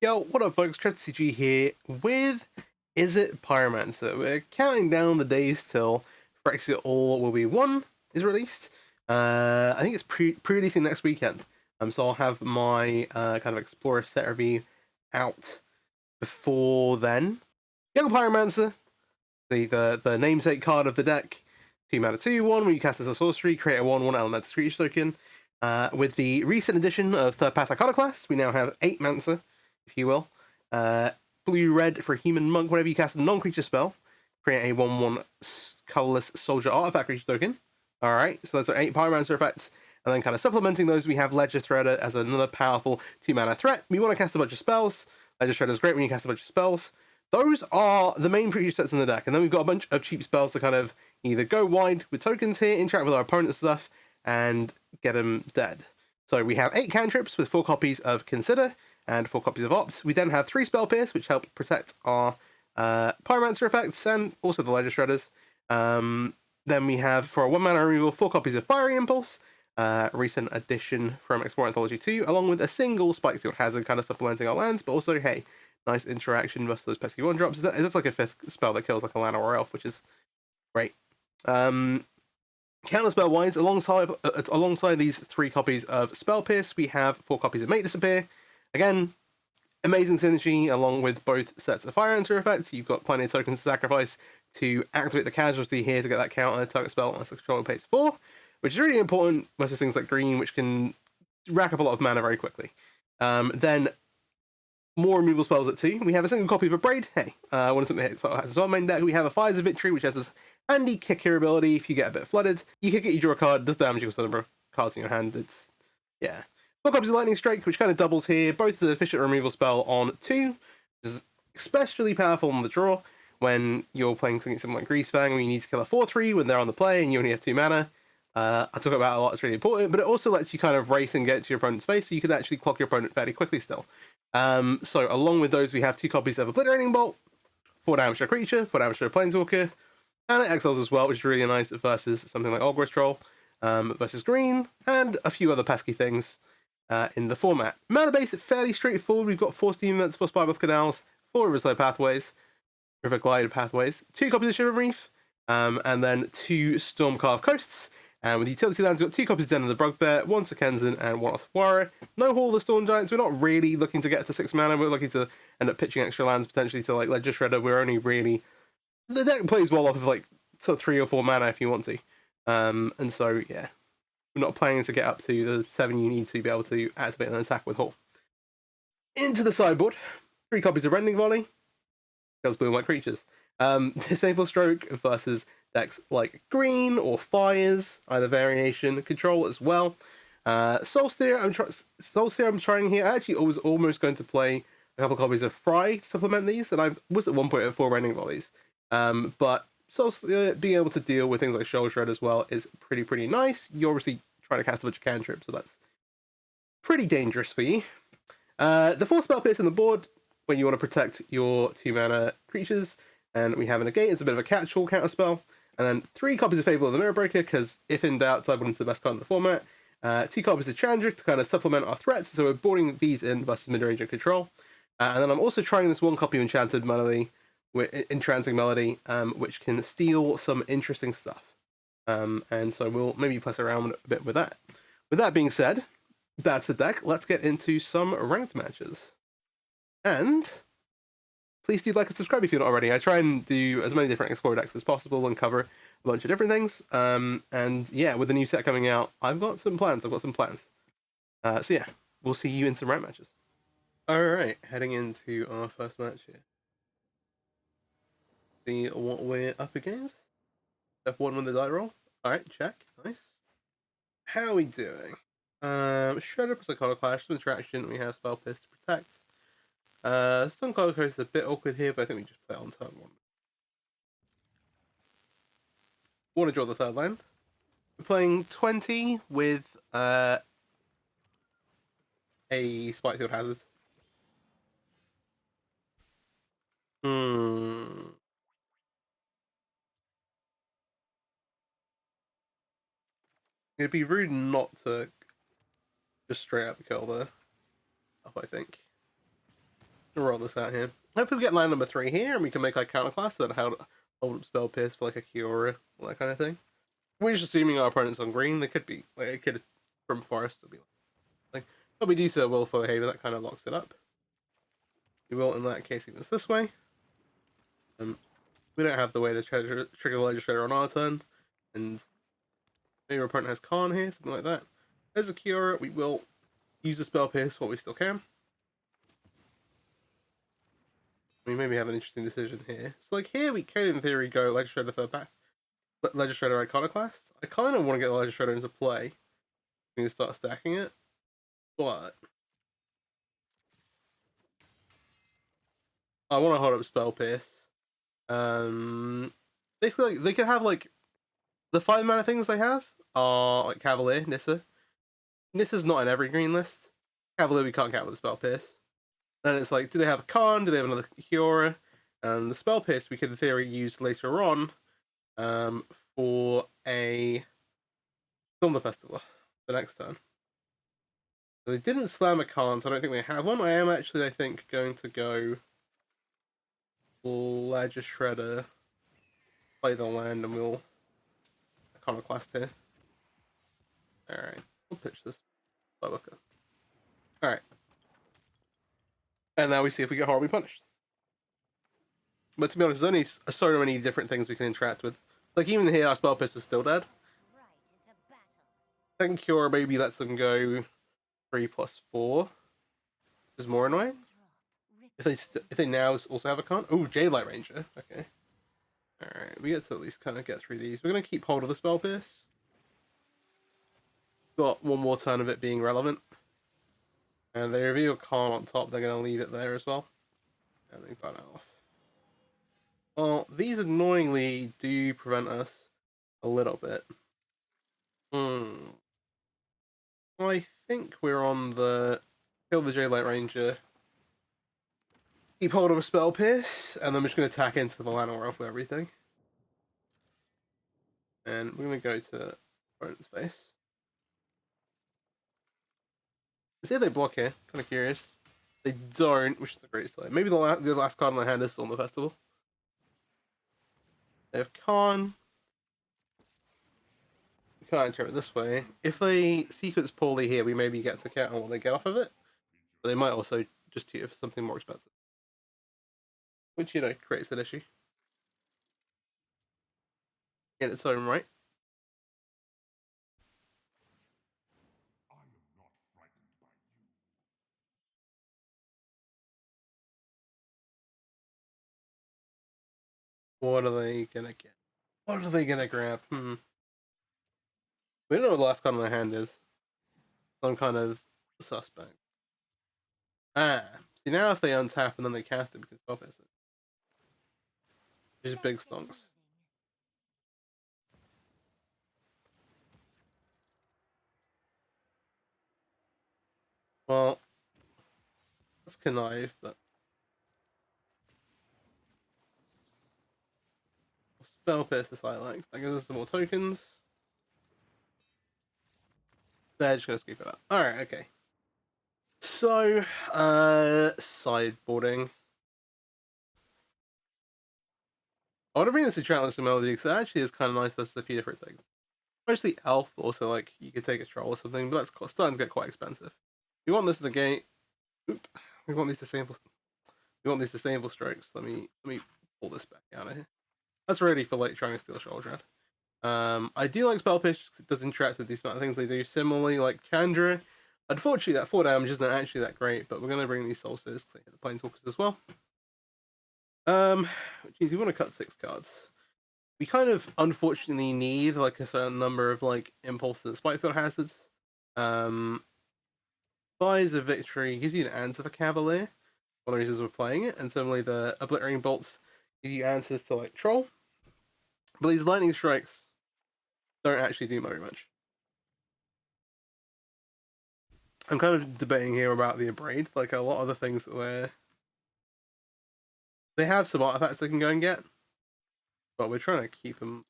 Yo, what up folks, TCG here with Izzet Pyromancer. We're counting down the days till Phyrexia All Will Be One is released. I think it's pre-releasing next weekend. So I'll have my kind of Explorer set review out before then. Young Pyromancer, the namesake card of the deck. 2 mana 2/1, when you cast as a sorcery, create a 1/1 elemental creature token. With the recent addition of Third Path Iconoclast, we now have 8 Mancer, if you will. Blue-red for Human Monk. Whenever you cast a non-creature spell, create a 1/1 colorless soldier artifact creature token. Alright, so those are 8 Pyromancer effects. And then kind of supplementing those, we have Ledger Threader as another powerful 2 mana threat. We want to cast a bunch of spells. Ledger Threader is great when you cast a bunch of spells. Those are the main creature sets in the deck. And then we've got a bunch of cheap spells to kind of either go wide with tokens here, interact with our opponent's stuff, and get them dead. So we have 8 cantrips with 4 copies of Consider and 4 copies of Ops. We then have 3 Spell Pierce, which help protect our Pyromancer effects and also the Ledger Shredders. Then we have, for a 1 mana removal, 4 copies of Fiery Impulse, recent addition from Explorer Anthology 2, along with a single Spikefield Hazard, kind of supplementing our lands, but also, hey, nice interaction versus those pesky 1-drops. It's like a 5th spell that kills like a land or elf, which is great. Counterspell wise, alongside these 3 copies of Spell Pierce, we have 4 copies of Make Disappear. Again, amazing synergy along with both sets of Fire Answer effects. You've got plenty of tokens to sacrifice to activate the casualty here to get that counter target spell unless the controller pays 4, which is really important versus things like green, which can rack up a lot of mana very quickly. Then more removal spells at 2. We have a single copy of a Braid. Hey, one of something that has as well main deck. We have a Fires of Victory, which has this handy kick your ability if you get a bit flooded. You kick it, you draw a card, does damage equals the number of cards in your hand. It's, yeah. 4 copies of Lightning Strike, which kind of doubles here, both as an efficient removal spell on 2, which is especially powerful on the draw when you're playing something like Greasefang, where you need to kill a 4/3 when they're on the play and you only have 2 mana. I talk about it a lot, it's really important, but it also lets you kind of race and get to your opponent's face, so you can actually clock your opponent fairly quickly still. So along with those, we have 2 copies of Obliterating Bolt, 4 damage to a creature, 4 damage to a Planeswalker, and it exiles as well, which is really nice versus something like Ogre's Troll, versus green, and a few other pesky things in the format. Mana base, fairly straightforward. We've got 4 Steam Events, 4 Spybluff Canals, 4 River Glide Pathways, 2 copies of Shiver Reef, and then 2 Stormcarved Coasts. And with utility lands, we've got 2 copies of Den of the Bugbear, 1 Sekenzan, and 1 Oswara. No Hall of the Storm Giants. We're not really looking to get to 6 mana. We're looking to end up pitching extra lands potentially to like Ledger Shredder. We're only really, the deck plays well off of like sort of 3 or 4 mana if you want to. And so yeah, we're not planning to get up to the 7 you need to be able to activate an attack with Hall. Into the sideboard, 3 copies of Rending Volley. Kills blue and white creatures. Disable Stroke versus decks like green or fires, either variation, control as well. Solstice, I'm trying here. I actually was almost going to play a couple copies of Fry to supplement these, and I was at one point at 4 Rending Volleys. But Solstice being able to deal with things like Shoal Shred as well is pretty nice. You're obviously trying to cast a bunch of cantrips, so that's pretty dangerous for you. The 4 Spell Pierce on the board when you want to protect your 2 mana creatures, and we have a Negate as a bit of a catch-all counter spell. And then 3 copies of Fable of the Mirror Breaker, because if in doubt, Sideboard into the best card in the format. 2 copies of Chandra to kind of supplement our threats, so we're boarding these in versus mid-range and control. And then I'm also trying this 1 copy of Enchanted Melody, Entrancing Melody, which can steal some interesting stuff. And so we'll maybe play around a bit with that. With that being said, that's the deck. Let's get into some ranked matches. And please do like and subscribe if you're not already. I try and do as many different Explorer decks as possible and cover a bunch of different things. And yeah, with the new set coming out, I've got some plans. So yeah, we'll see you in some ranked matches. Alright, heading into our first match here. See what we're up against. F1 with the die roll. Alright, check. Nice. How are we doing? Shredder plus Iconoclast, some interaction. We have Spell Pierce to protect. Stone Cold Coast is a bit awkward here, but I think we just play it on turn 1. Want to draw the 3rd land. We're playing 20 with a Spikefield Hazard. It'd be rude not to just straight up kill the up, I think. We'll roll this out here. Hopefully we get line number 3 here, and we can make our counterclass that hold up Spell Pierce for like a Kiora, all that kind of thing. We're just assuming our opponent's on green. They could be like a kid from Forest. Will be like, but we do so well for Haven. That kind of locks it up. We will, in that case, even this way. We don't have the way to trigger the Legislator on our turn, and maybe our opponent has Khan here, something like that. There's a Kiora. We will use the Spell Pierce while we still can. We maybe have an interesting decision here. So like here we could in theory go Legislator third path, Legislator Iconoclast. I kind of want to get the Legislator into play. We can start stacking it, but I want to hold up Spell Pierce. Basically like, they could have like the 5 mana things they have are like Cavalier, Nissa. Nissa's not an evergreen list. Cavalier we can't count with the Spell Pierce. Then it's like, do they have a Khan? Do they have another Kiora? The Spell Pierce we could in theory use later on for a Storm the Festival the next turn. So they didn't slam a Khan, so I don't think they have one. I am actually, I think, going to go Ledger Shredder, play the land, and we'll Iconoclast here. Alright, we'll pitch this. Alright. And now we see if we get horribly punished. But to be honest, there's only so many different things we can interact with. Like even here, our Spell Pierce is still dead. Second Cure maybe lets them go 3+4. Which is more annoying. If they now also have a con. Oh, Jadelight Ranger. Okay. Alright, we get to at least kind of get through these. We're going to keep hold of the Spell Pierce. Got one more turn of it being relevant. And they reveal Khan on top, they're going to leave it there as well. And they got it off. Well, these annoyingly do prevent us a little bit. I think we're on the kill the Jadelight Ranger. Keep hold of a Spell Pierce, and then we're just going to attack into the Llanowar Elf with everything. And we're going to go to opponent's face. See if they block here. Kind of curious. They don't, which is a great slide. Maybe the last card on my hand is still on the festival. They have Khan. We can't enter it this way. If they sequence poorly here, we maybe get to count on what they get off of it. But they might also just tier for something more expensive. Which, you know, creates an issue. In its own right. What are they gonna get? What are they gonna grab? We don't know what the last card on their hand is. Some kind of suspect. See now if they untap and then they cast it, we can stop it. Just big stonks. Well, let's connive, but Spell Pierce the Silex. That gives us some more tokens. They're just gonna scoop it up. Alright, okay. So, sideboarding. I want to bring this to Challenge to Melody because it actually is kind of nice versus a few different things. Mostly Elf, but also like you could take a Troll or something, but that's starting to get quite expensive. We want this as a gate. Oop. We want these disable. We want these disable strokes. Let me pull this back out of here. That's ready for like trying to steal Shoulder Dread. I do like Spell Pierce because it does interact with these amount of things they do. Similarly, like Chandra. Unfortunately, that 4 damage isn't actually that great, but we're going to bring these Solstices because they hit the Planeswalkers as well. Geez, we want to cut 6 cards. We kind of unfortunately need like a certain number of like impulses and Spitefield Hazards. Buys a victory gives you an answer for Cavalier. One of the reasons we're playing it, and similarly the Obliterating Bolts give you answers to like Troll. But these Lightning Strikes don't actually do very much. I'm kind of debating here about the Abrade, like a lot of the things where they have some artifacts they can go and get, but we're trying to keep them.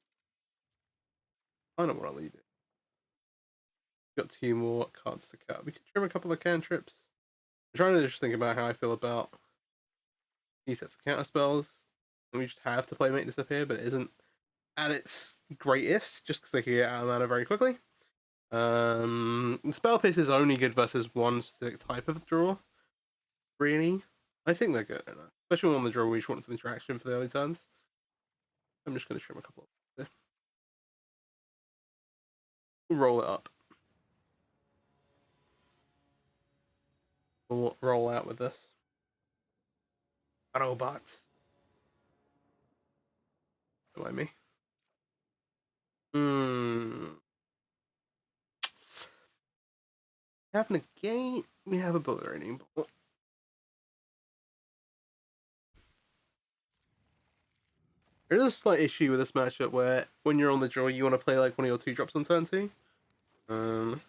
I don't want to leave it. Got 2 more cards to cut. We could trim a couple of cantrips. I'm trying to just think about how I feel about few sets of counter spells. And we just have to play Make Disappear, but it isn't at its greatest, just because they can get out of mana very quickly. Spell Pierce is only good versus one specific type of draw, really. I think they're good enough, especially on the draw where you just want some interaction for the early turns. I'm just going to trim a couple of there. We'll roll it up. We'll roll out with this. Battle box. Don't mind me. We have negate. We have obliterating ball. There's a slight issue with this matchup where when you're on the draw, you want to play like one of your 2-drops on turn 2. Gonna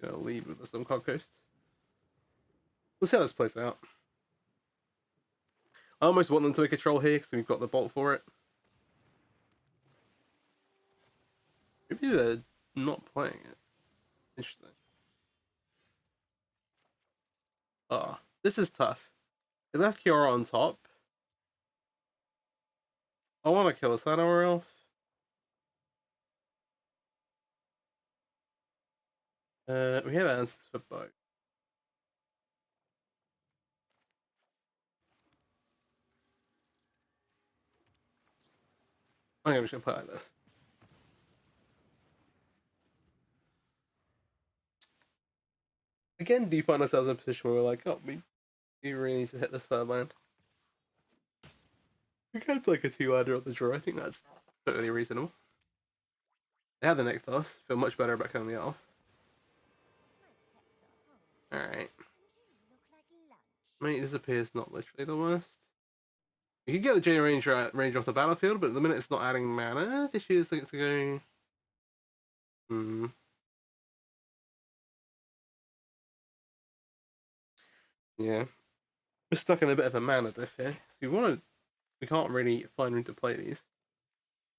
lead with the Sun Coast. Let's see how this plays out. I almost want them to make a troll here because we've got the bolt for it. Maybe they're not playing it. Interesting. Ah, this is tough. If they have Kiora on top, I want to kill a Shadow Elf. We have answers for both. I'm just gonna play like this. Again, do you find ourselves in a position where we're like, oh, we do really need to hit this third land? We had like a 2-lander on the draw. I think that's totally reasonable. They have the Nectos. Feel much better about killing the elf. Alright. Mate Disappear's not literally the worst. You can get the J range off the battlefield, but at the minute it's not adding mana. This year's like to go. Yeah. We're stuck in a bit of a mana diff here. So we can't really find room to play these.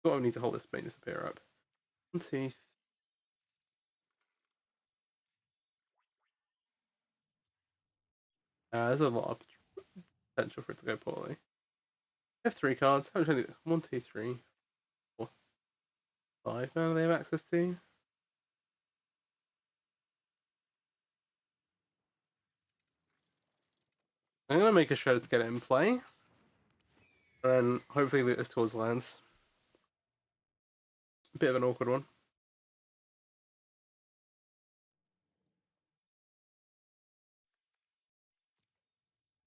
We need to hold this Mate Disappear up. 1, 2. There's a lot of potential for it to go poorly. We have 3 cards. How much I need? 1, 2, 3, 4, 5 mana they have access to. I'm gonna make a shred to get it in play. And hopefully loot this towards lands. A bit of an awkward one.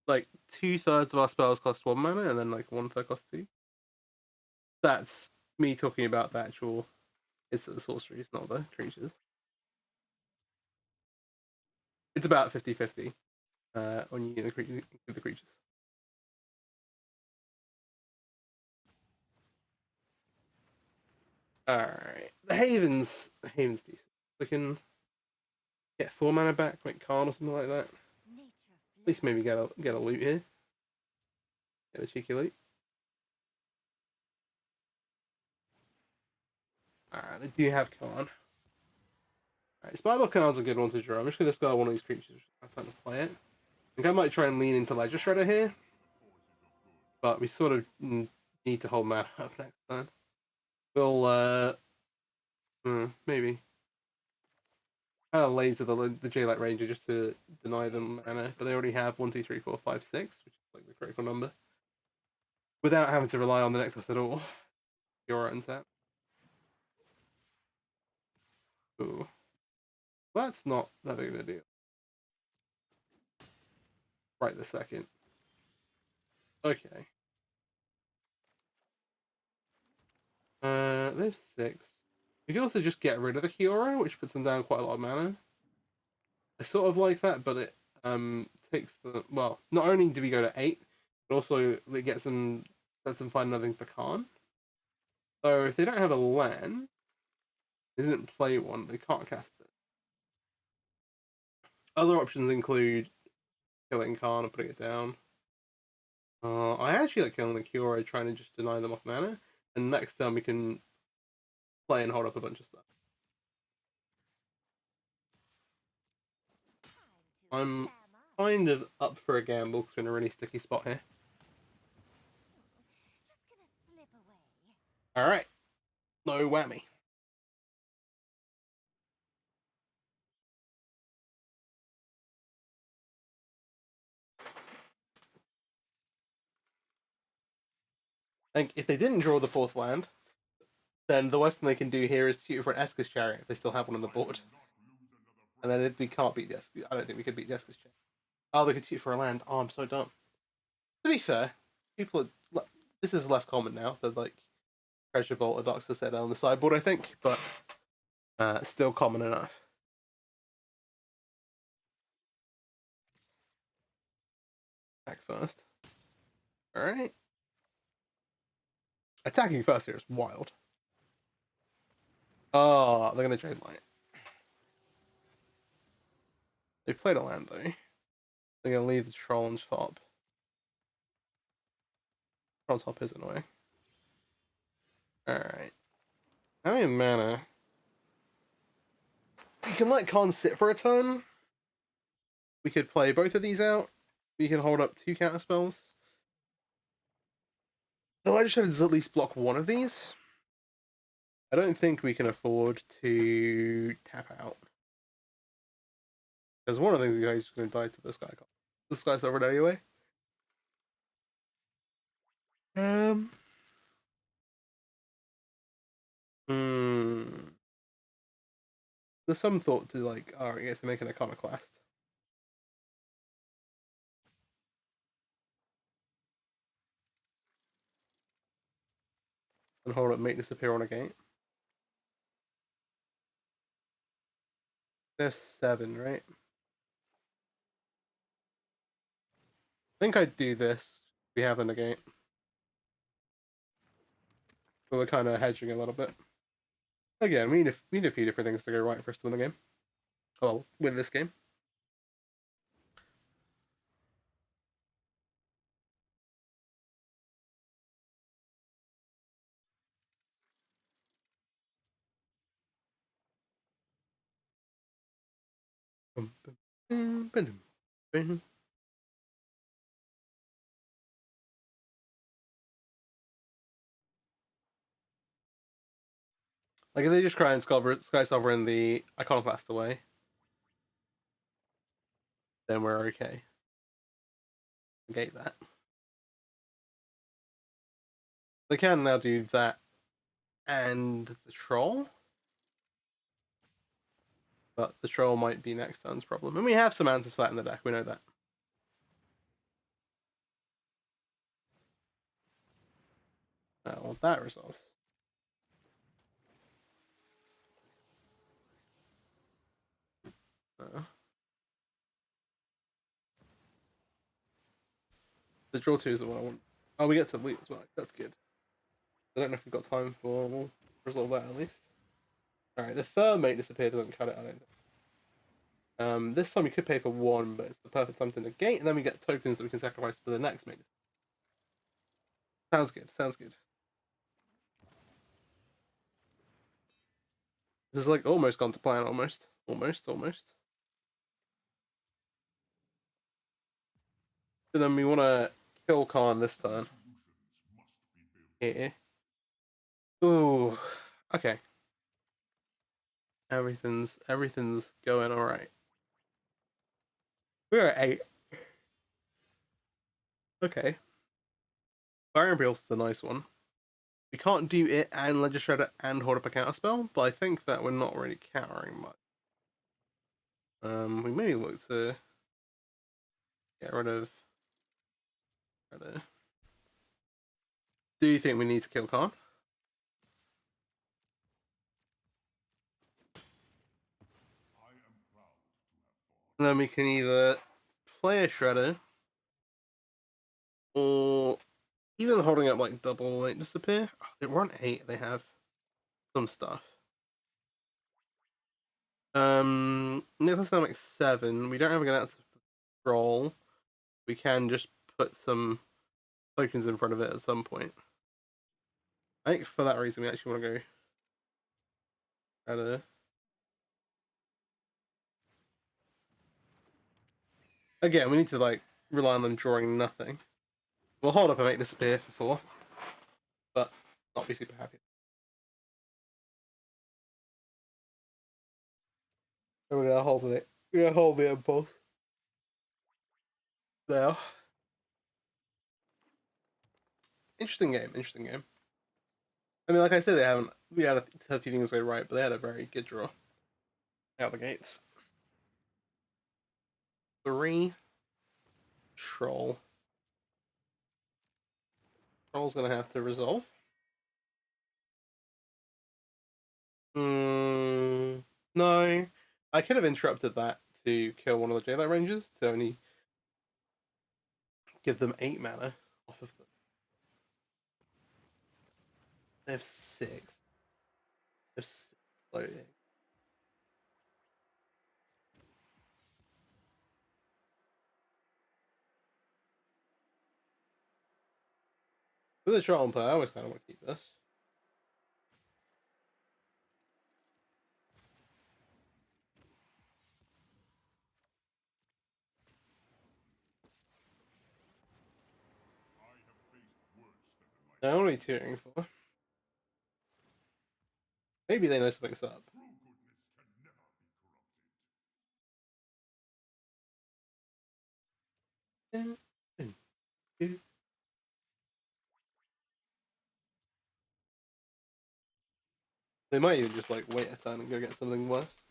Like 2/3 of our spells cost 1 mana, and then like 1/3 costs 2. That's me talking about the actual. It's the sorceries, not the creatures. It's about 50-50 when you include the creatures. Alright. The Haven's decent. We can get 4 mana back, make card or something like that. At least maybe get a loot here. Get a cheeky loot. Alright, they do have Khan. Alright, Spybar Canal's a good one to draw. I'm just going to discard one of these creatures. I'm trying to play it. I think I might try and lean into Ledger Shredder here. But we sort of need to hold mana up next time. We'll, maybe. Kind of laser the J-Light Ranger just to deny them mana. But they already have 1, 2, 3, 4, 5, 6, which is like the critical number. Without having to rely on the Necklace at all. You're untap. Ooh. That's not that big of a deal. Right this second. Okay. There's 6. You can also just get rid of the Kiora, which puts them down quite a lot of mana. I sort of like that, but it takes the well. Not only do we go to 8, but also it lets them find another thing for Khan. So if they don't have a land, they didn't play one, they can't cast it. Other options include killing Khan and putting it down. I actually like killing the Kiora, trying to just deny them off mana, and next turn we can play and hold up a bunch of stuff. I'm kind of up for a gamble because we're in a really sticky spot here. Alright. No whammy. I think if they didn't draw the 4th land, then the worst thing they can do here is shoot for an Esker's Chariot if they still have one on the board. And then we can't beat the Esker's. I don't think we could beat the Esker's Chariot. Oh, they could shoot for a land. Oh, I'm so dumb. To be fair, people are, this is less common now. There's like Treasure Vault or Doctor set on the sideboard, I think, but still common enough. Attack first. Alright. Attacking first here is wild. Oh, they're going to trade light. They played a land, though. They're going to leave the troll on top. Troll on top is annoying. Alright. How many mana? We can let Khan sit for a turn. We could play both of these out. We can hold up 2 counter spells. The Legislature does at least block one of these. I don't think we can afford to tap out. Because one of the things you guys are going to die to this guy. This guy's over it anyway. There's some thought to like, I guess to make an iconoclast. And hold up, make disappear on a gate. There's 7, right? I think I'd do this. We have the negate. But we're kind of hedging a little bit. Again, we need a few different things to go right for us to win the game. Oh, win this game. Like if they just try and Sky Sovereign the Iconoclast away, then we're okay. Negate that. They can now do that and the troll. But the troll might be next turn's problem. And we have some answers for that in the deck, we know that. Well, that resolves. The draw 2 is the one I want. Oh, we get to loot as well. That's good. I don't know if we've got time for. We'll resolve that at least. Alright, the third mate disappear doesn't cut it, I don't think. This time we could pay for 1, but it's the perfect time to negate, and then we get tokens that we can sacrifice for the next mate. Sounds good, sounds good. This is like almost gone to plan, almost. So then we want to kill Khan this turn. Here. Ooh, okay. Everything's going alright. We're at 8. Okay. Fire Imperials is a nice one. We can't do it and Legislator and hold up a counter spell, but I think that we're not really countering much. We may look to get rid of. Do you think we need to kill Khan? And then we can either play a Shredder or even holding up like double like disappear. Oh, they run 8, they have some stuff. Nicholas Dynamic 7. We don't have an answer for roll. We can just put some tokens in front of it at some point. I think for that reason we actually want to go Again, we need to like rely on them drawing nothing. We'll hold up and make disappear for 4, but not be super happy. We're gonna hold it. We're gonna hold the impulse. Now. Interesting game. Interesting game. I mean, like I said, we had a few things go right, but they had a very good draw out the gates. 3 troll. Troll's gonna have to resolve. No, I could have interrupted that to kill one of the J-Light Rangers to only give them 8 mana off of them. They have 6. They have 6 floating. With a troll on play, I always kind of want to keep this. I'm only tearing for. Maybe they know something's up. They might even just like wait a turn and go get something worse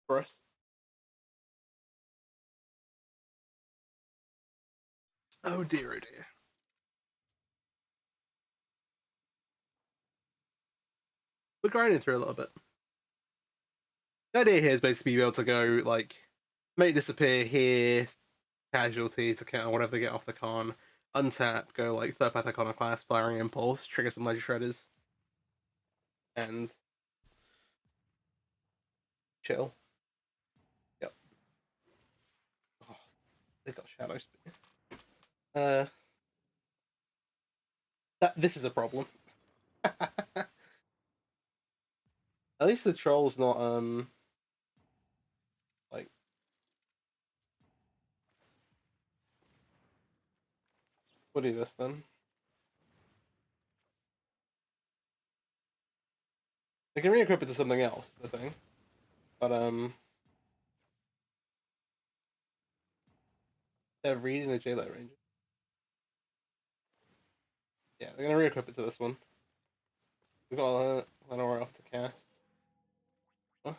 for us. Oh dear, oh dear. We're grinding through a little bit. The idea here is basically be able to go like make disappear here, casualty to counter whatever they get off the con, untap, go like third path iconoclast, firing impulse, trigger some ledger shredders, and chill. Yep. Oh, they've got shadow spear. This is a problem. At least the troll's not like we'll do this then. They can re-equip it to something else, is the thing. But they're reading the J-Light Ranger. Yeah, they're gonna re-equip it to this one. We've got Lenore off to cast. Huh?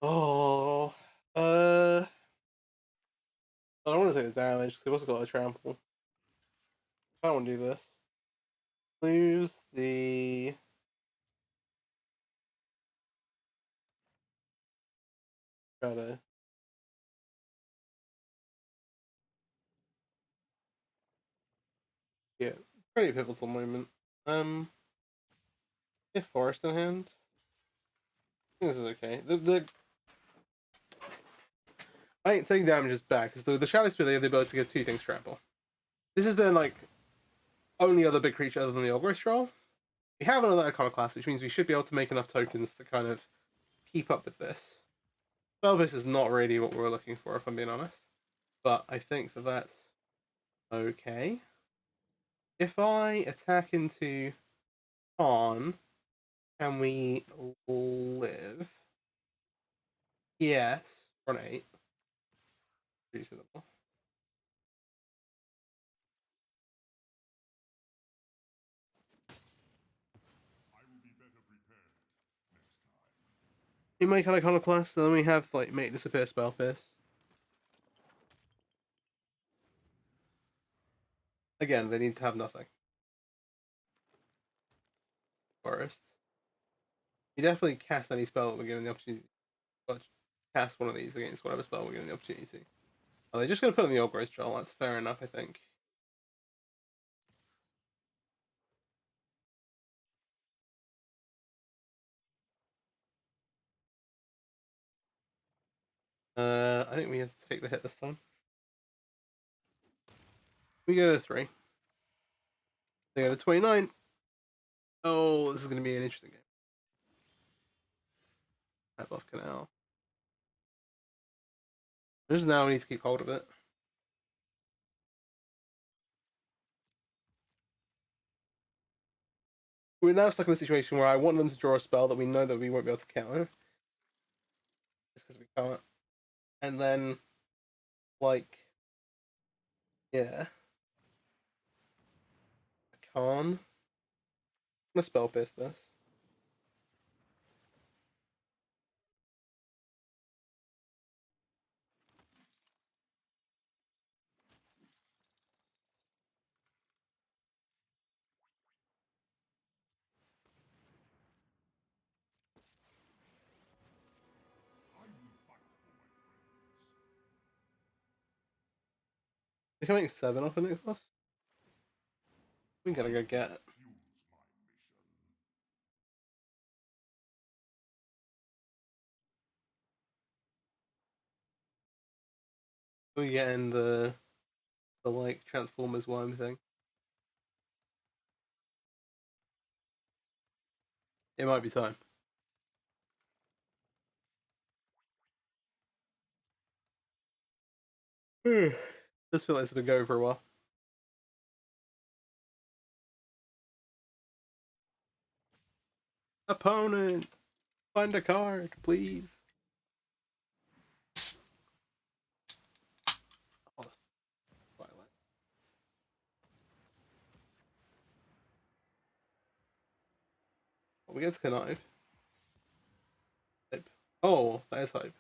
Oh, I don't want to take the damage because they've also got a trample. I don't want to do this. Lose the. Try to. Yeah, pretty pivotal moment. If forest in hand, I think this is okay. I ain't taking damage is bad because the Shadow Spear they have the ability to give 2 things trample. This is their like only other big creature other than the Ogre Troll. We have another Iconoclast, which means we should be able to make enough tokens to kind of keep up with this. Spellbase is not really what we're looking for, if I'm being honest. But I think that that's okay. If I attack into on, can we live? Yes. Run 8. Reasonable. You make an Iconoclast, then we have like make disappear spell pierce. Again, they need to have nothing. Forest. You definitely cast any spell that we're given the opportunity. Well, cast one of these against whatever spell we're given the opportunity to. Are they just going to put in the Ogre Troll? That's fair enough, I think. I think we have to take the hit this time. We go to 3. They go to 29. Oh, this is going to be an interesting game. Type off Canal. Just now we need to keep hold of it. We're now stuck in a situation where I want them to draw a spell that we know that we won't be able to counter. Just because we can't. And then, like, yeah. I can't. I'm gonna spell pierce this. We can make 7 off of Nicholas. We gotta go get it. We getting the like Transformers worm thing. It might be time. This feels like it's gonna go for a while. Opponent, find a card, please. Oh, Twilight. Oh, we get Connive. Hype. Oh, that is hype.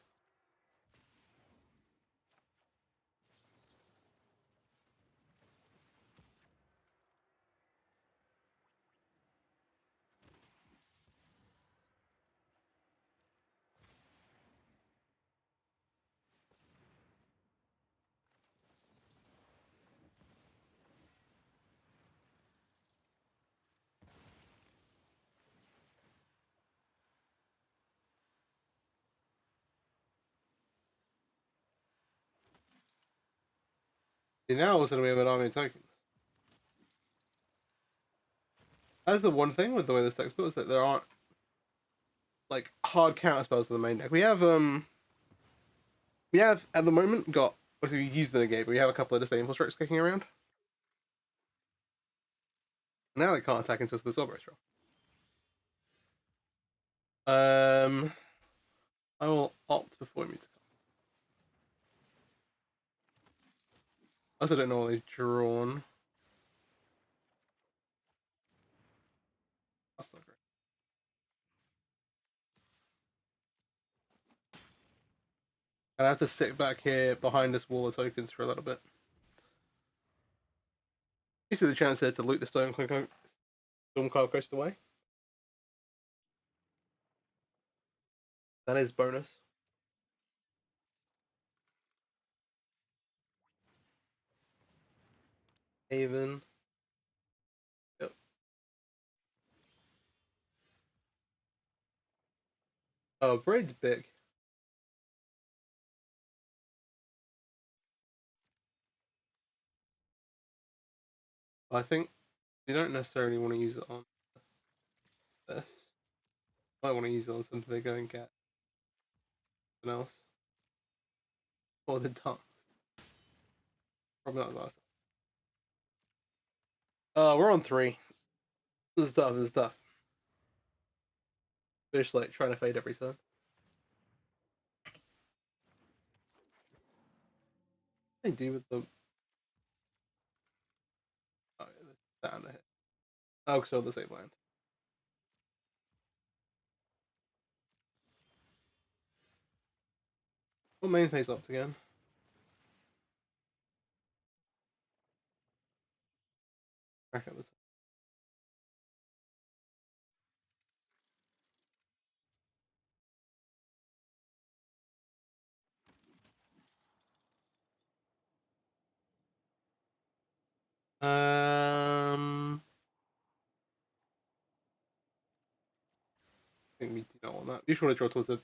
See, now also we have an army of tokens. That's the one thing with the way this deck's built is that there aren't like hard counter spells in the main deck. We have at the moment got obviously we used the negate, but we have a couple of disdainful strikes kicking around. Now they can't attack into us with the Zorbo Straw. I will opt before we meet. I also don't know what they've drawn. That's not great. And I have to sit back here behind this wall of tokens for a little bit. You see the chance there to loot the Stormcloud Coast away. That is bonus. Haven. Yep. Oh, Braid's big. I think you don't necessarily want to use it on this. You might want to use it on something they go and get something else. Or the tongues. Probably not last. We're on 3. This is tough. This is tough. Fish like trying to fade every turn. What do they do with the? Oh, yeah, down the hit. Oh, so the same land. What main face opt again? Back at the top. I think we do not want that. You should want to draw towards the.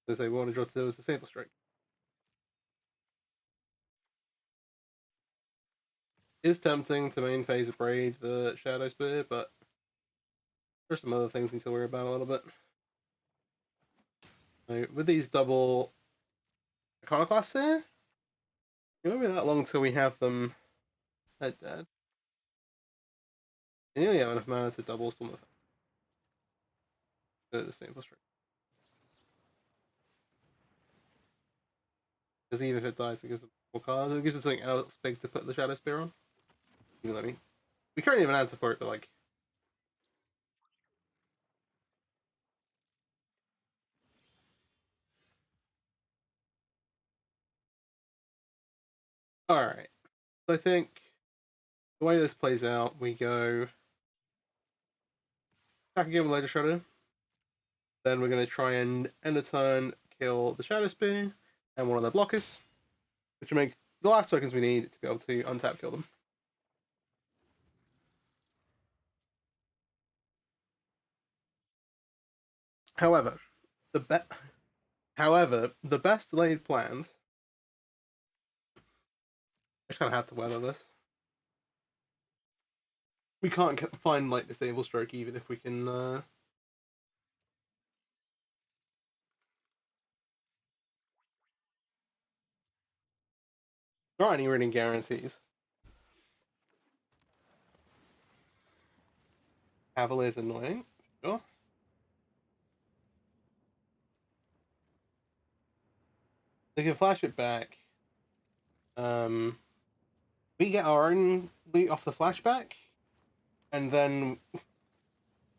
They say we want to draw towards the sample strike. is tempting to main phase Braid the Shadow Spear, but there's some other things we need to worry about a little bit. So, with these double Iconoclasts here, it won't be that long till we have them dead. You nearly have enough mana to double some of the same frustrating. Because even if it dies, it gives them more cards. It gives us something else big to put the Shadow Spear on. Even though we currently have an answer for it, but like. Alright. So I think the way this plays out, we go attack again with Laser Shredder. Then we're going to try and end a turn, kill the Shadow Spear and one of their blockers, which will make the last tokens we need to be able to untap kill them. However, the best laid plans. I just kind of have to weather this. We can't find like disable stroke even if we can. There aren't any really guarantees. Cavalier's annoying, sure. They can flash it back. We get our own loot off the flashback, and then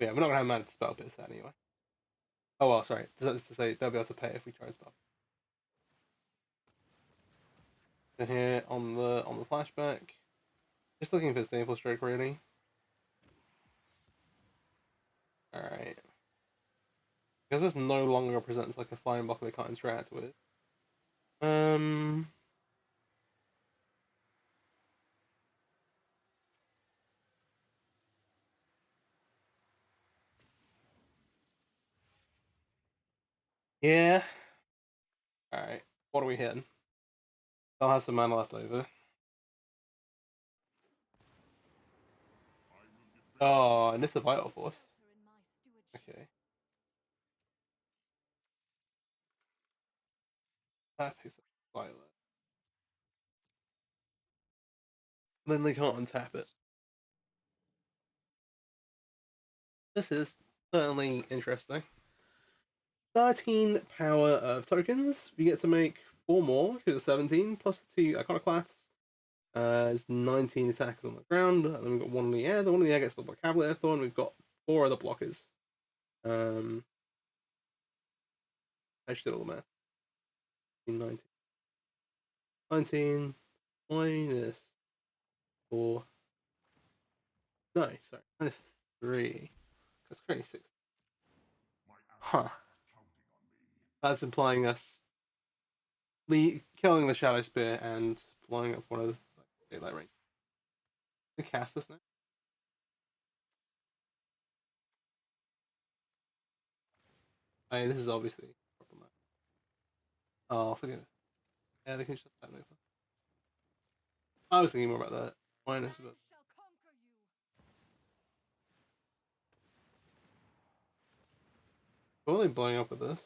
yeah, we're not gonna have mana to spell bits anyway. Oh well, sorry. That's to say they'll be able to pay if we try and spell. And here on the flashback, just looking for staple stroke really. All right, because this no longer represents like a flying block they can't interact with. Yeah. All right. What are we hitting? I'll have some mana left over. Oh, and this is a vital force. Okay. That picks up Violet. Then they can't untap it. This is certainly interesting. 13 power of tokens. We get to make 4 more, which is 17, plus the 2 Iconoclasts. There's 19 attacks on the ground, and then we've got 1 in the air. The 1 in the air gets spelled by Cavalier Thorn. We've got 4 other blockers. I just did all the math. 19. 19 minus 4. No, sorry, minus 3. That's currently 6. Huh. That's implying us killing the Shadow Spear and blowing up one of the daylight range. Can I cast this now? I mean, this is obviously problematic. Oh, forget it. Yeah, they can just have no fun. I was thinking more about that. Minus, but what are they blowing up with this?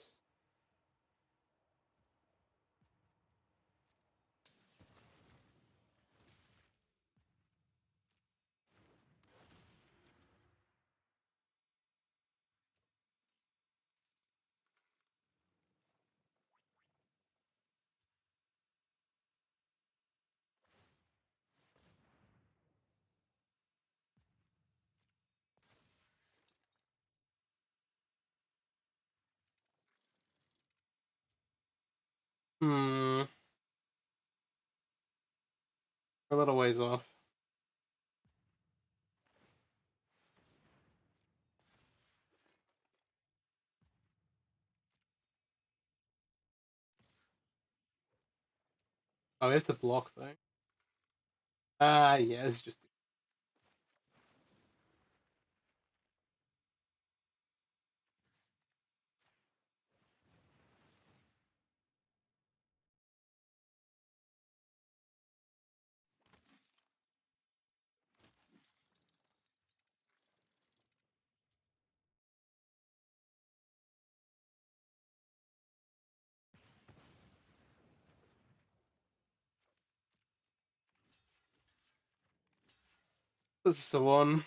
Hmm. A little ways off. Oh, it's a block thing. Ah, yeah, it's just. This is the one.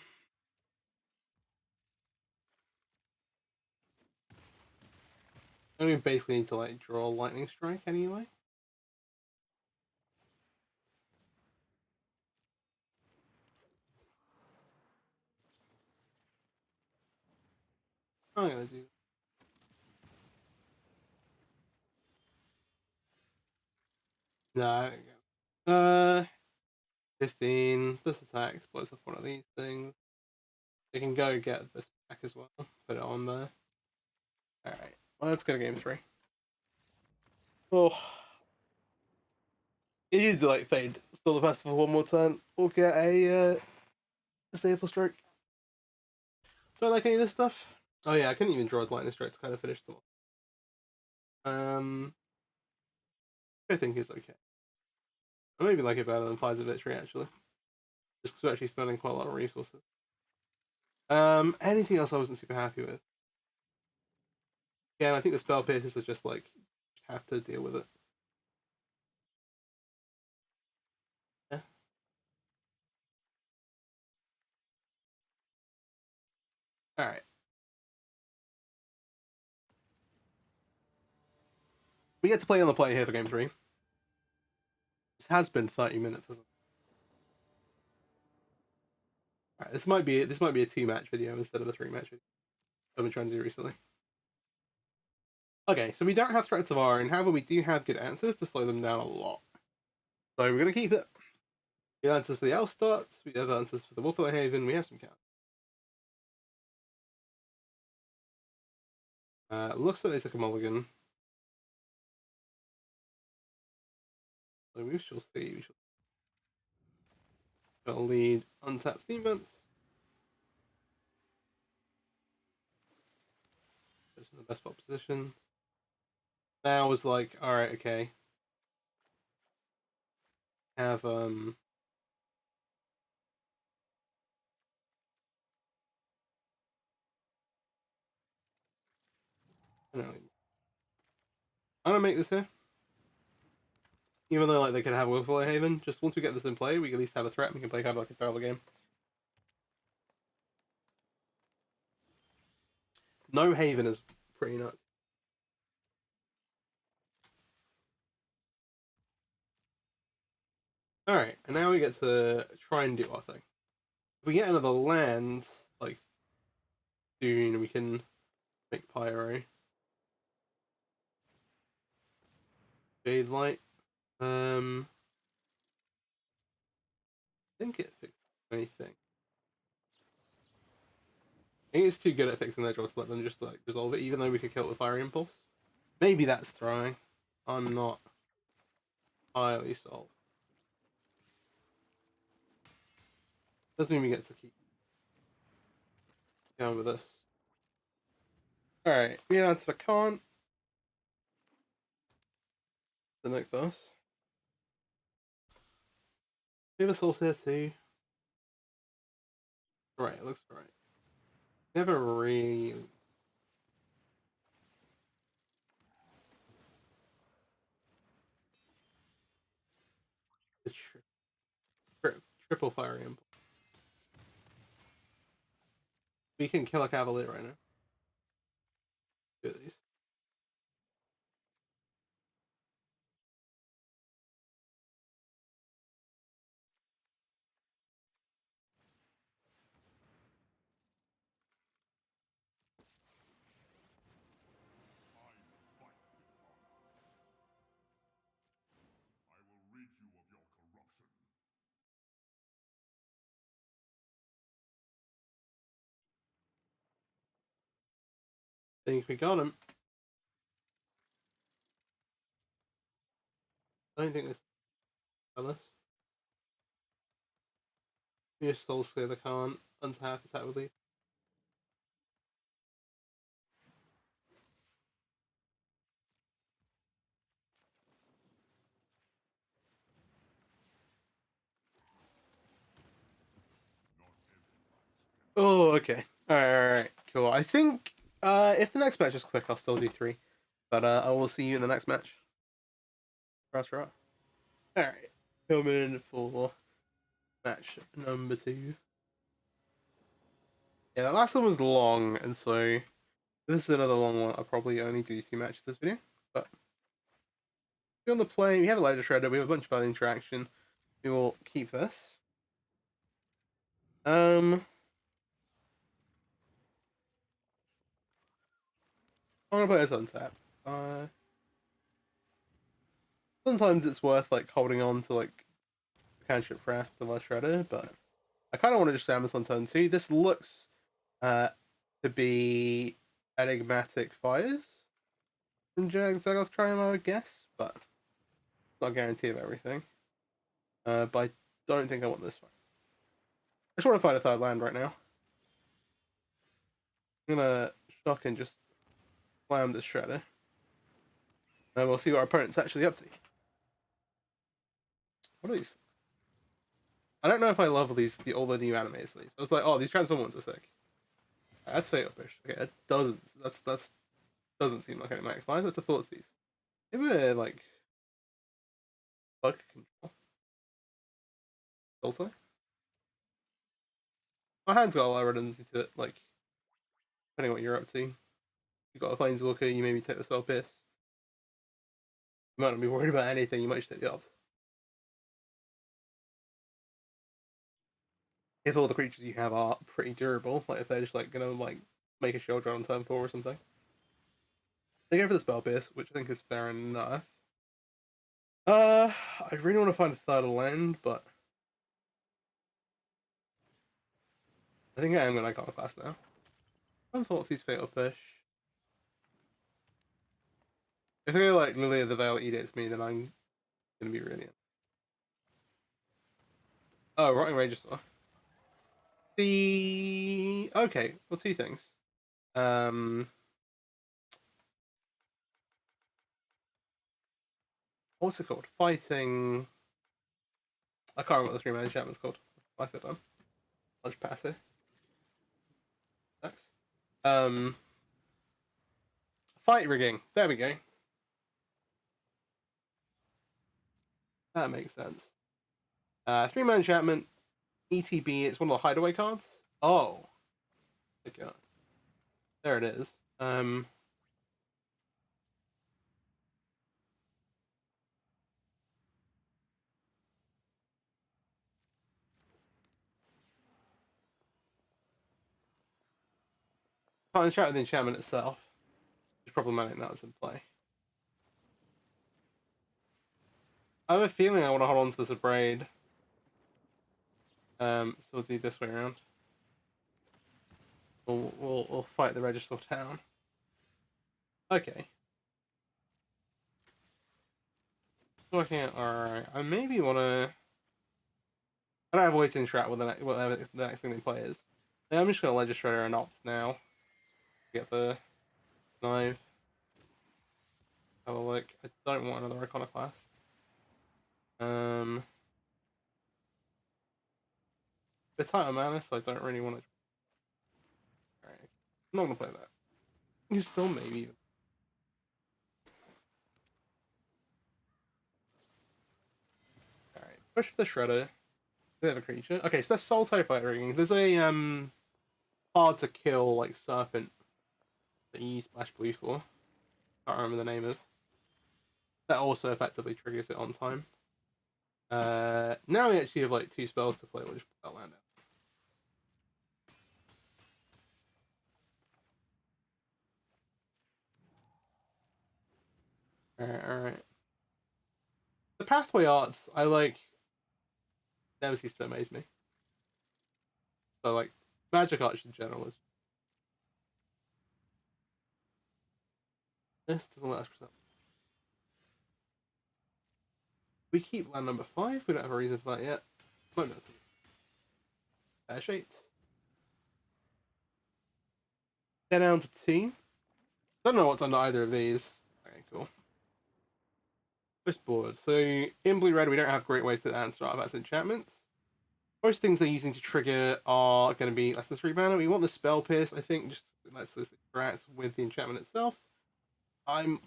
I mean, basically need to like draw a lightning strike anyway. I'm gonna do. No. 15. This attack explodes off one of these things. You can go get this back as well. Put it on there. Alright. Well, let's go to game 3. Oh. You need to like fade. Stall the festival one more turn. Or get a disable stroke. Do I like any of this stuff? Oh yeah, I couldn't even draw a lightning strike to kind of finish them off. I think is okay. I maybe like it better than Fires of Victory actually. Just because we're actually spending quite a lot of resources. Anything else I wasn't super happy with? Yeah, and I think the spell pierces are just like have to deal with it. Yeah. Alright. We get to play on the play here for game 3. It has been 30 minutes, hasn't it? Alright, this might be a 2-match video instead of a 3-match video I've been trying to do recently. Okay, so we don't have threats of iron, however we do have good answers to slow them down a lot. So we're gonna keep it. We have answers for the elf starts, we have answers for the Wolf Haven, we have some count. Looks like they took a mulligan. So we shall see. We shall got a lead untapped steam vents. Just in the best spot position. Now was like, alright, okay. Have I'm gonna make this here. Even though like they could have Wolfway Haven, just once we get this in play, we can at least have a threat and we can play kind of like a terrible game. No Haven is pretty nuts. Alright, and now we get to try and do our thing. If we get another land, like Dune, we can make Pyro. Jade Light. I think it fixes anything. I think it's too good at fixing their draw to let them just like resolve it, even though we could kill it with Fire Impulse. Maybe that's throwing. I'm not highly sold. Doesn't mean we get to keep going with this. Alright, we answer can't. The next boss. We have a source here too. Right, it looks right. Never really. The triple Fire Impulse. We can kill a Cavalier right now. Do these. Think we got him. I don't think this is this. We just soul clear the can't. Untap attack with these. Oh, okay. Alright, cool. I think if the next match is quick, I'll still do 3. But I will see you in the next match. Right. Alright. Coming in for match number 2. Yeah, that last one was long, and so this is another long one. I'll probably only do 2 matches this video. But on the play, we have a ledger shredder, we have a bunch of other interaction. We will keep this. I'm gonna play this on tap. Sometimes it's worth like holding on to like cantrip crafts of our shredder, but I kind of want to just jam this on turn 2. This looks to be enigmatic fires from Zagos Triumph, I would guess, but not a guarantee of everything. But I don't think I want this one. I just want to find a third land right now. I'm gonna shock and just slam this shredder. And we'll see what our opponent's actually up to. What are these? I don't know if I love all the new anime sleeves. I was like, oh, these transform ones are sick. That's Fatal Push. Okay, it doesn't. That's doesn't seem like animatic fires. That's a thought seize. Maybe like bug control. Ulti. My hand's got a lot of redundancy to it. Like depending on what you're up to. You've got a Planeswalker. You maybe take the Spell Pierce. You might not be worried about anything. You might just take the Ops. If all the creatures you have are pretty durable, like if they're just like gonna like make a shield run on turn 4 or something, they go for the Spell Pierce, which I think is fair enough. I really want to find a third land, but I think I am gonna Iconoclast now. I thought he's Fatal Push. If they like Lily of the Veil edicts me, then I'm gonna be really. Oh, Rotting Register. Okay, well, 2 things. What's it called? Fighting. I can't remember what the 3-man enchantment's called. I said done. I'll just pass it. Next. Fight rigging. There we go. That makes sense. 3-man enchantment. ETB. It's one of the hideaway cards. Oh. Okay. There it is. Can't enchant with the enchantment itself. It's problematic now it's in play. I have a feeling I want to hold on to this Abrade. So we'll do this way around. We'll fight the Register Town. Okay. Working out alright. I maybe wanna. I don't have a way to interact with whatever the next thing they play is. I'm just gonna Legislator and Opt now. Get the knife. Have a look. I don't want another Iconoclast. It's tight on mana, so I don't really want to. Alright. I'm not gonna play that. You still maybe. Alright. Push the Shredder. They have a creature. Okay, so that's Soul Tie Fight rigging. There's a hard to kill like serpent that you use Splash Blue for. Can't remember the name of. That also effectively triggers it on time. Now we actually have like 2 spells to play. We'll just put that land out. Alright. The pathway arts, I like. Never cease to amaze me. So like, magic arts in general is. This doesn't let us present. We keep land number 5. We don't have a reason for that yet. Won't notice. Shades. Get down to 2. Don't know what's under either of these. Okay, cool. First board. So in blue-red, we don't have great ways to answer artifacts enchantments. Most things they're using to trigger are going to be less than 3 mana. We want the Spell Pierce, I think, just lets this interact with the enchantment itself. I'm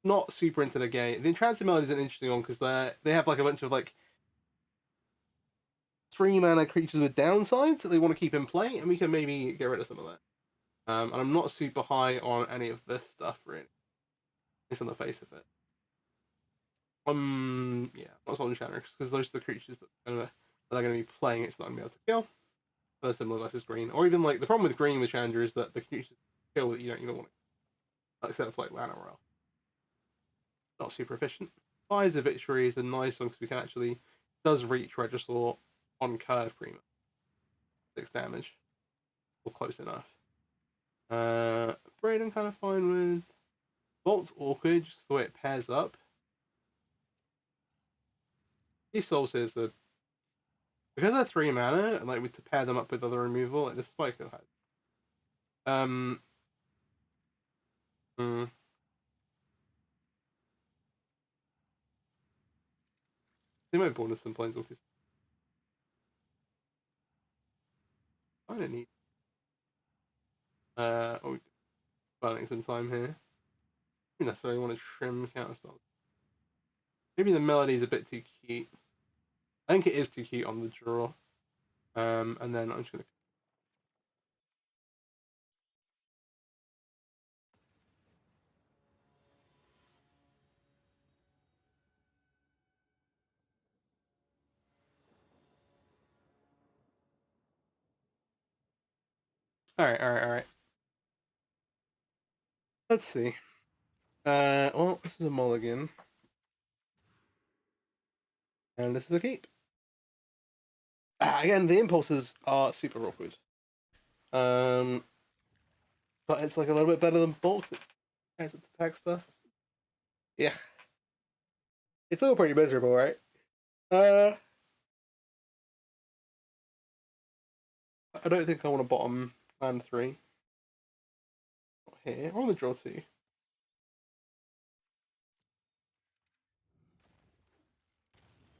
not super into the game. The Entrancing Melody is an interesting one because they have like a bunch of like 3-mana creatures with downsides that they want to keep in play, and we can maybe get rid of some of that. And I'm not super high on any of this stuff, really. It's on the face of it. Yeah, not on Enchantress, because those are the creatures that they're going to be playing, it's not going to be able to kill. They're similar versus green. Or even, like, the problem with green with Chandra is that the creatures kill that you don't even want to, except for, like, Lana Royale. Not super efficient. Fires of Victory is a nice one, because we can actually, does reach Regisaur on curve pretty much. 6 damage. Or close enough. Braid I'm kind of fine with. Volt's awkward, just the way it pairs up. These Soul Seers, because they're 3 mana, and like to pair them up with other removal, like this Spike has. They might bonus some Planeswalkers. I don't need. Burning some time here. I don't necessarily want to trim counterspells. Maybe the melody's a bit too cute. I think it is too cute on the draw. And then I'm just gonna. Alright. Let's see. Well, this is a mulligan. And this is a keep. Again, the impulses are super awkward. But it's like a little bit better than bulk. It attack stuff. Yeah. It's all pretty miserable, right? I don't think I want to bottom land 3. Not here. Or on the draw 2.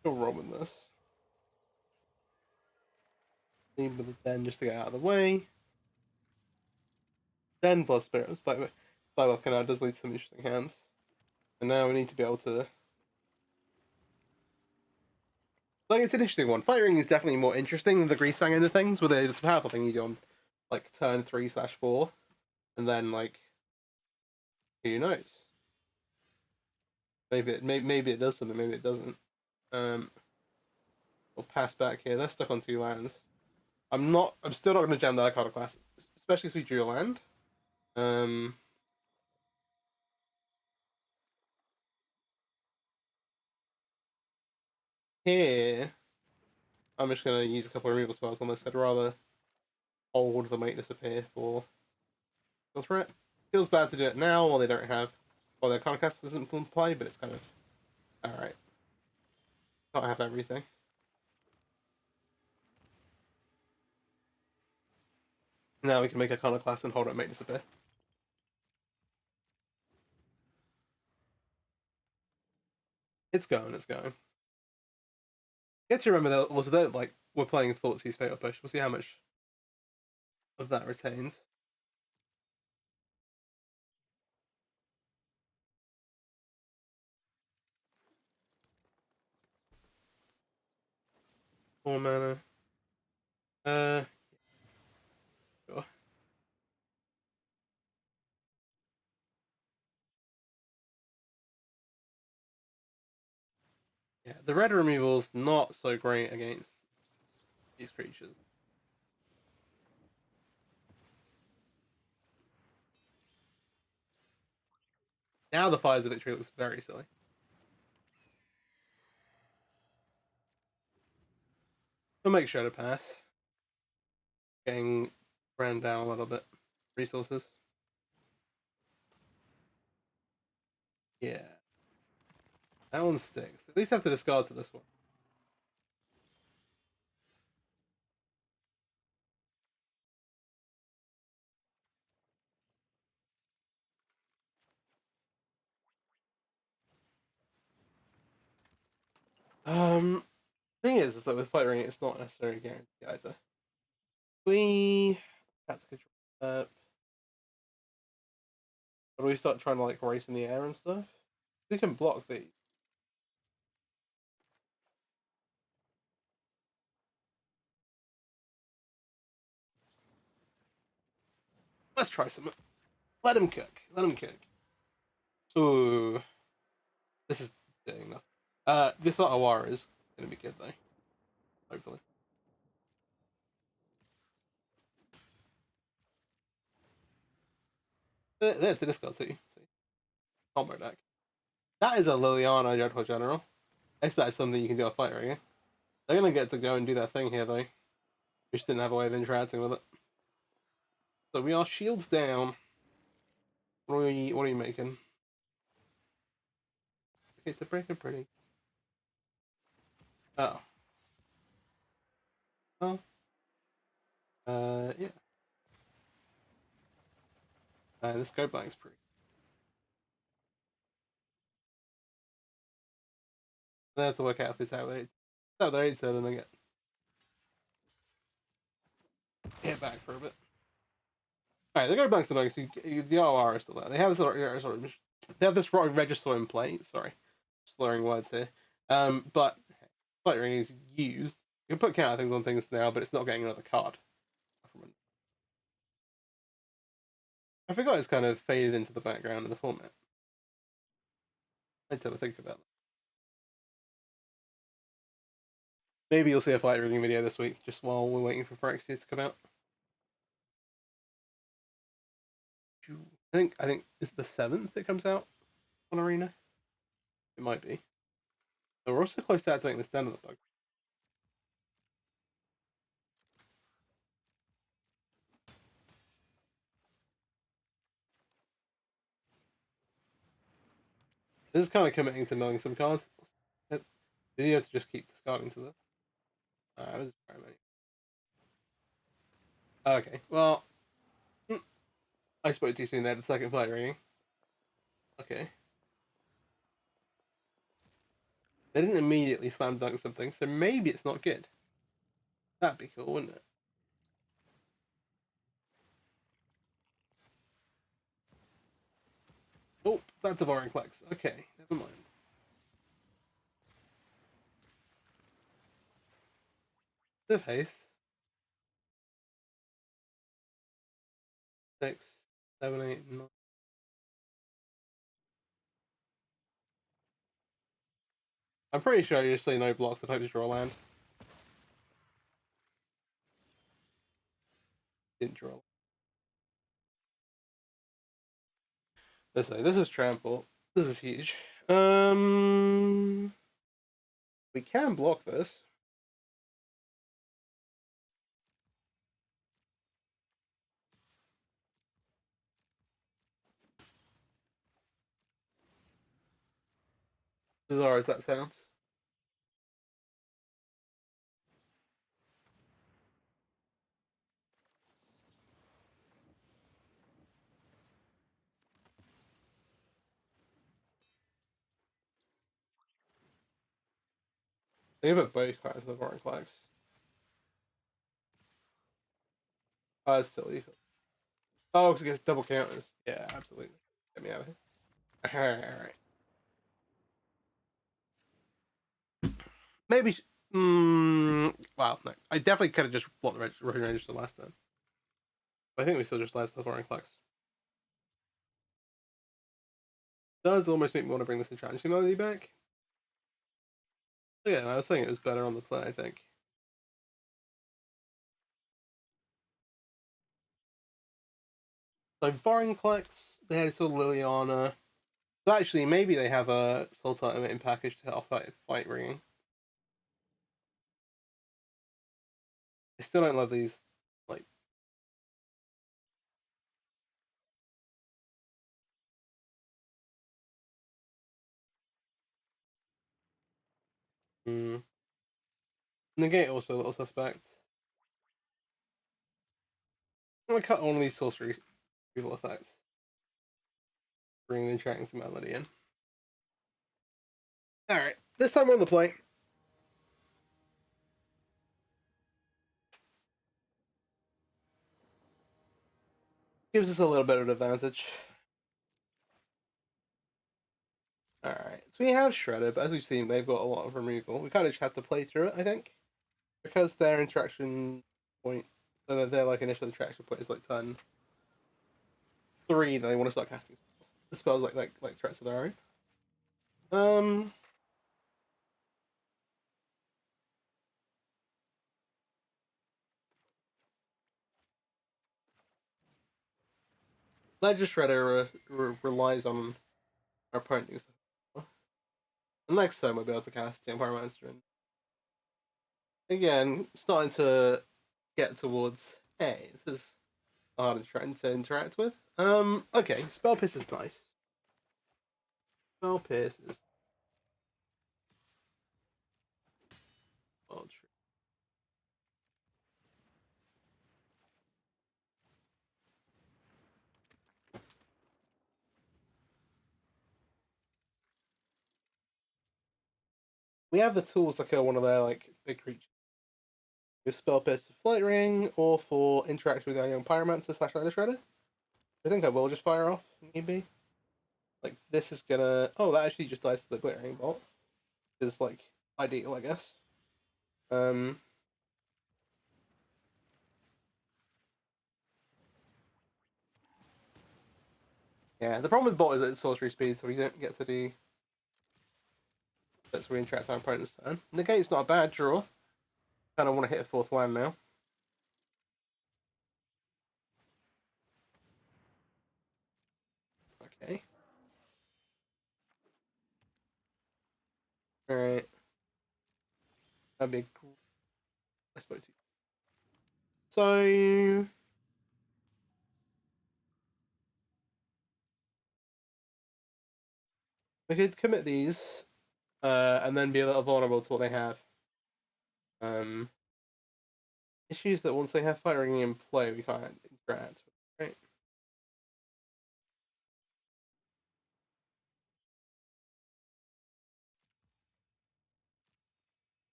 Still rolling this. Leave with the Den just to get out of the way. Den plus Spirits. By Canal does lead to some interesting hands. And now we need to be able to. Like, it's an interesting one. Firing is definitely more interesting than the Greasefang end of things, where it's a powerful thing you do on, like, turn 3/4. And then, like, who knows? Maybe it does something, maybe it doesn't. We'll pass back here. They're stuck on 2 lands. I'm still not going to jam the Iconoclast, especially if we drew a land. Here, I'm just going to use a couple of removal spells on this. I'd rather hold the Make Disappear for the threat. Feels bad to do it now while they don't have, while their Iconoclast doesn't play, but it's kind of alright. Can't have everything. Now we can make Iconoclast and hold up Make Disappear. It's going. You have to remember that also that like we're playing Thoughtseize Fatal Push. We'll see how much of that retains. Four mana. Sure. Yeah, the red removal's not so great against these creatures. Now the Fires of Victory looks very silly. We'll make sure to pass. Getting ran down a little bit. Resources. Yeah. That one sticks. At least have to discard to this one. Thing is that with Fight Ring, it's not necessarily guaranteed either. We have to control that. But we start trying to like race in the air and stuff. We can block these. Let's try some. Let him cook. Let him cook. Ooh. This is doing enough. This Otawara is gonna be good though. Hopefully. There's the discard too. See? Combo deck. That is a Liliana Dreadful General. I guess that is something you can do a fight ring. They're gonna get to go and do their thing here though. We just didn't have a way of interacting with it. So we are shields down. What are you making? Okay, it's a breaker pretty. Oh. Oh. Yeah. This go blank's pretty. They have to work out if it's out there. Out there, so then they get back for a bit. Alright, the go blank's still nice. The ROR is still there. They have this register in play. Sorry, slurring words here. But fight ring is used. You can put counter things on things now, but it's not getting another card. I forgot it's kind of faded into the background of the format. I'd have to think about that. Maybe you'll see a fight ring video this week, just while we're waiting for Phyrexia to come out. I think it's the 7th that comes out on Arena. It might be. So we're also close to activating the stand of the bug. This is kind of committing to knowing some cards. You have to just keep discarding to this. That was very many. Okay, well, I spoke too soon there. The second fight ring. Okay. They didn't immediately slam dunk something, so maybe it's not good. That'd be cool, wouldn't it? Oh, that's a Vorinclex. Okay, never mind. The face. 6, 7, 8, 9. I'm pretty sure you just say no blocks and hope to draw land. Didn't draw. Let's say this is trample. This is huge. We can block this. Bizarre as that sounds. They have both cards of the Vorinclex. Oh, it's still lethal. Oh, because it gets double counters. Yeah, absolutely. Get me out of here. Alright. Maybe. Wow, no. I definitely could have just blocked the Rohirrim Register last time. But I think we still just left the Vorinclex. Does almost make me want to bring this Entrenching Melody back. Yeah, I was saying it was better on the play, I think. So Vorinclex, they had sort of Liliana. So actually, maybe they have a Sultan in package to help fight ringing. I still don't love these, like. Negate also a little suspect. I'm gonna cut only sorcery evil effects. Bring the Enchanting Melody in. Alright, this time on the play. Gives us a little bit of an advantage. Alright, so we have Shredder, but as we've seen, they've got a lot of removal. We kind of just have to play through it, I think. Because their interaction point, so their like initial interaction point is like turn 3, then they want to start casting spells like threats of their own. Ledger Shredder relies on our opponent using. The next turn we'll be able to cast Izzet Pyromancer, and again, starting to get towards, hey, this is hard to interact with. Okay, Spell Pierce is nice. Spell Pierce is well true. We have the tools like one of their like big creatures. With Spell Pierce for Flight Ring, or for interaction with our young Pyromancer / Ledger Shredder. I think I will just fire off, maybe. Like, this is gonna... Oh, that actually just dies to the Glittering Bolt. Is, like, ideal, I guess. Yeah, the problem with Bolt is that it's sorcery speed, so we don't get to do... That's where we interact our opponent's turn. Negate's not a bad draw. Kind of want to hit a 4th land now. Okay. Alright. That'd be cool. I spoke to you. So... We could commit these, and then be a little vulnerable to what they have. Issues that once they have firing in play, we can't interact with, right?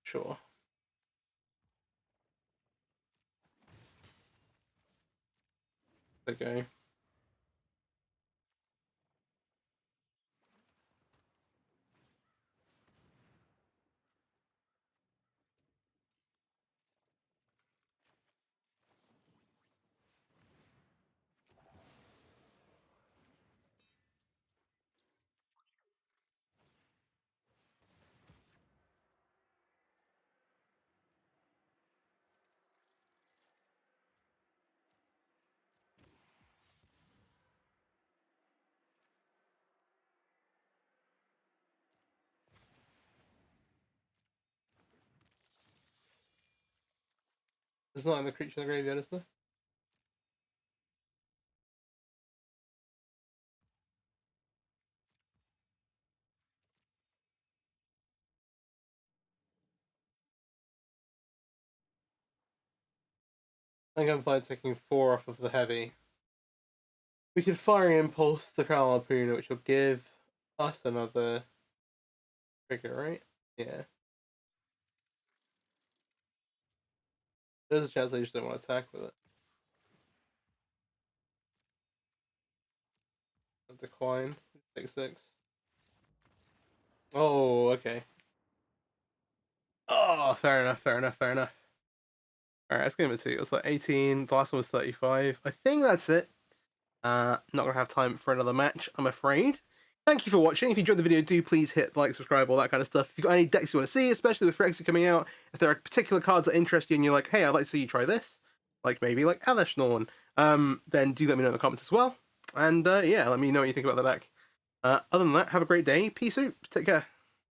Sure. Okay. There's not in the creature in the graveyard, is there? I think I'm fine taking 4 off of the heavy. We could Firing Impulse the Crown Harpoon, which will give us another trigger, right? Yeah. There's a chance they just don't want to attack with it. Decline. Take 6. Oh, okay. Oh, fair enough, fair enough, fair enough. Alright, let's give it 2. It's like 18. The last one was 35. I think that's it. Not gonna have time for another match, I'm afraid. Thank you for watching. If you enjoyed the video, do please hit like, subscribe, all that kind of stuff. If you've got any decks you want to see, especially with Phyrexia coming out, if there are particular cards that interest you and you're like, hey, I'd like to see you try this, like maybe like Aleshnorn, then do let me know in the comments as well. And yeah, let me know what you think about the deck. Other than that, have a great day. Peace out. Take care.